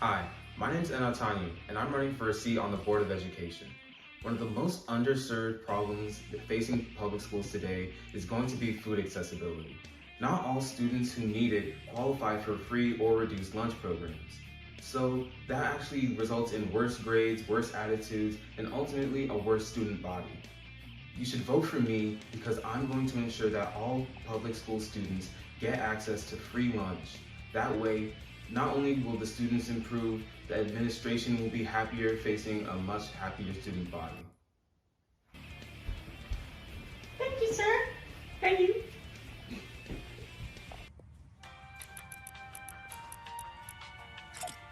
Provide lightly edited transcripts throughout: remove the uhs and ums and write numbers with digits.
Hi, my name is Enatani, and I'm running for a seat on the Board of Education. One of the most underserved problems facing public schools today is going to be food accessibility. Not all students who need it qualify for free or reduced lunch programs. So that actually results in worse grades, worse attitudes, and ultimately a worse student body. You should vote for me because I'm going to ensure that all public school students get access to free lunch. That way, not only will the students improve, the administration will be happier, facing a much happier student body. Thank you, sir. Thank you.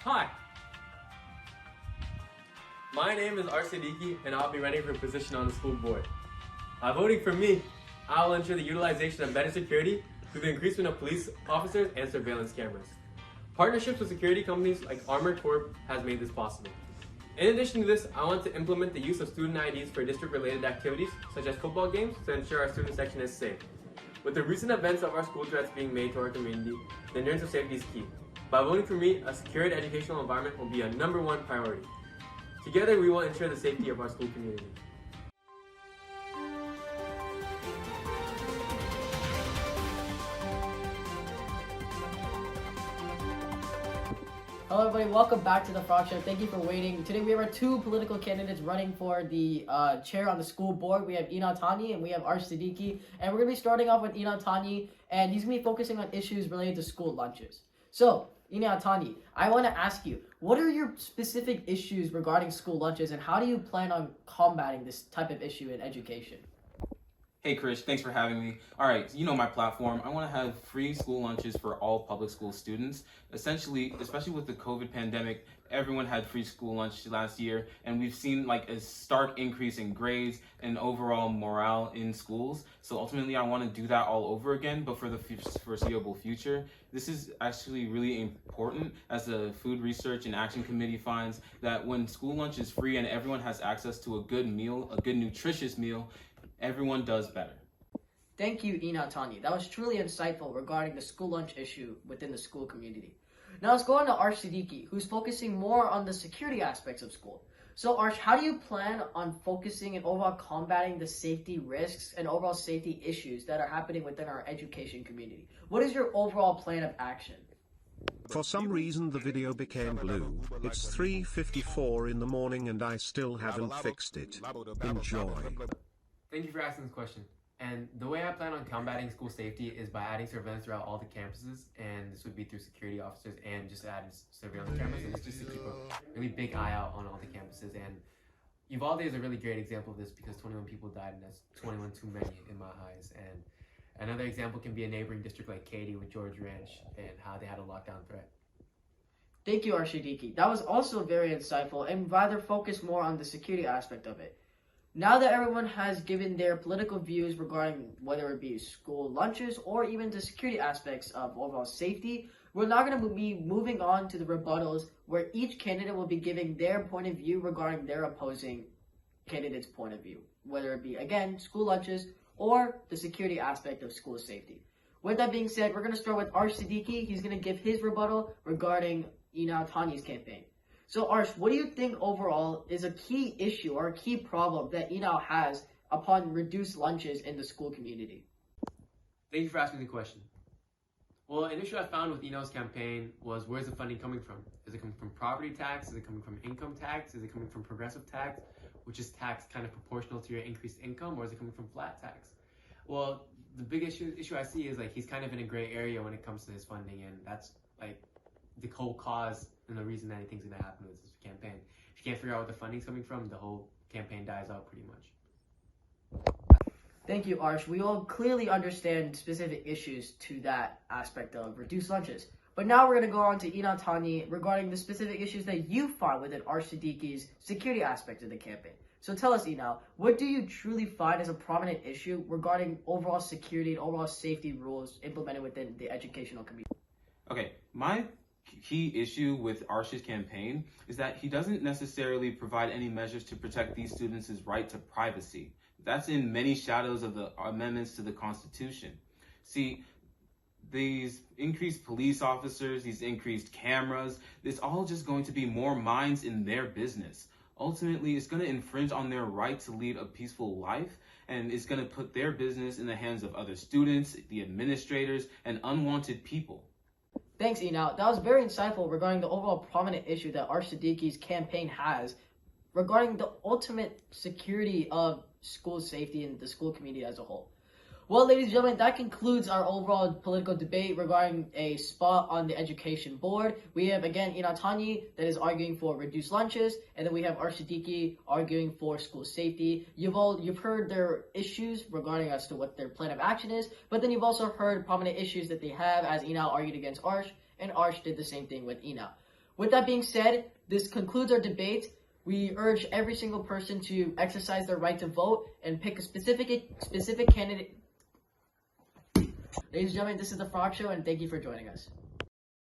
Hi, my name is Dookie and I'll be running for a position on the school board. By voting for me, I will ensure the utilization of better security through the increasement of police officers and surveillance cameras. Partnerships with security companies like Armored Corp has made this possible. In addition to this, I want to implement the use of student IDs for district-related activities, such as football games, to ensure our student section is safe. With the recent events of our school threats being made to our community, the endurance of safety is key. By voting for me, a secured educational environment will be a #1 priority. Together, we will ensure the safety of our school community. Hello everybody, welcome back to the Frog Show. Thank you for waiting. Today we have our two political candidates running for the chair on the school board. We have Enatani and we have Siddiqui. And we're going to be starting off with Enatani, and he's going to be focusing on issues related to school lunches. So, Enatani, I want to ask you, what are your specific issues regarding school lunches and how do you plan on combating this type of issue in education? Hey Krish, thanks for having me. All right, you know my platform. I want to have free school lunches for all public school students. Essentially, especially with the COVID pandemic, everyone had free school lunch last year, and we've seen like a stark increase in grades and overall morale in schools. So ultimately, I want to do that all over again, but for the foreseeable future. This is actually really important, as the Food Research and Action Committee finds that when school lunch is free and everyone has access to a good meal, a good nutritious meal, everyone does better. Thank you, Enatani. That was truly insightful regarding the school lunch issue within the school community. Now let's go on to Siddiqui, who's focusing more on the security aspects of school. So Arsh, how do you plan on focusing and overall combating the safety risks and overall safety issues that are happening within our education community? What is your overall plan of action? For some reason the video became blue. It's 3:54 in the morning and I still haven't fixed it. Enjoy. Thank you for asking this question. And the way I plan on combating school safety is by adding surveillance throughout all the campuses, and this would be through security officers and just adding surveillance cameras, and it's just to keep a really big eye out on all the campuses. And Uvalde is a really great example of this because 21 people died, and that's 21 too many in my eyes. And another example can be a neighboring district like Katy with George Ranch and how they had a lockdown threat. Thank you, Siddiqui. That was also very insightful and rather focused more on the security aspect of it. Now that everyone has given their political views regarding whether it be school lunches or even the security aspects of overall safety, we're now going to be moving on to the rebuttals where each candidate will be giving their point of view regarding their opposing candidate's point of view, whether it be, again, school lunches or the security aspect of school safety. With that being said, we're going to start with Siddiqui. He's going to give his rebuttal regarding Enatani's campaign. So Arsh, what do you think overall is a key issue or a key problem that Enal has upon reduced lunches in the school community? Thank you for asking the question. Well, an issue I found with Enal's campaign was, where's the funding coming from? Is it coming from property tax? Is it coming from income tax? Is it coming from progressive tax, which is tax kind of proportional to your increased income, or is it coming from flat tax? Well, the big issue I see is like he's kind of in a gray area when it comes to his funding, and that's like the whole cause and the reason that anything's going to happen with this campaign. If you can't figure out where the funding's coming from, the whole campaign dies out pretty much. Thank you, Arsh. We all clearly understand specific issues to that aspect of reduced lunches. But now we're going to go on to Enatani regarding the specific issues that you find within Siddiqui's security aspect of the campaign. So tell us, Enal, what do you truly find as a prominent issue regarding overall security and overall safety rules implemented within the educational community? Okay, my key issue with Arsh's campaign is that he doesn't necessarily provide any measures to protect these students' right to privacy. That's in many shadows of the amendments to the Constitution. See, these increased police officers, these increased cameras, it's all just going to be more minds in their business. Ultimately, it's going to infringe on their right to lead a peaceful life, and it's going to put their business in the hands of other students, the administrators, and unwanted people. Thanks, Enow. That was very insightful regarding the overall prominent issue that Siddiqui's campaign has regarding the ultimate security of school safety and the school community as a whole. Well, ladies and gentlemen, that concludes our overall political debate regarding a spot on the education board. We have, again, Inatani that is arguing for reduced lunches, and then we have Siddiqui arguing for school safety. You've heard their issues regarding as to what their plan of action is, but then you've also heard prominent issues that they have, as Enow argued against Arsh, and Arsh did the same thing with Enow. With that being said, this concludes our debate. We urge every single person to exercise their right to vote and pick a specific candidate. Ladies and gentlemen, this is the Frog Show, and thank you for joining us.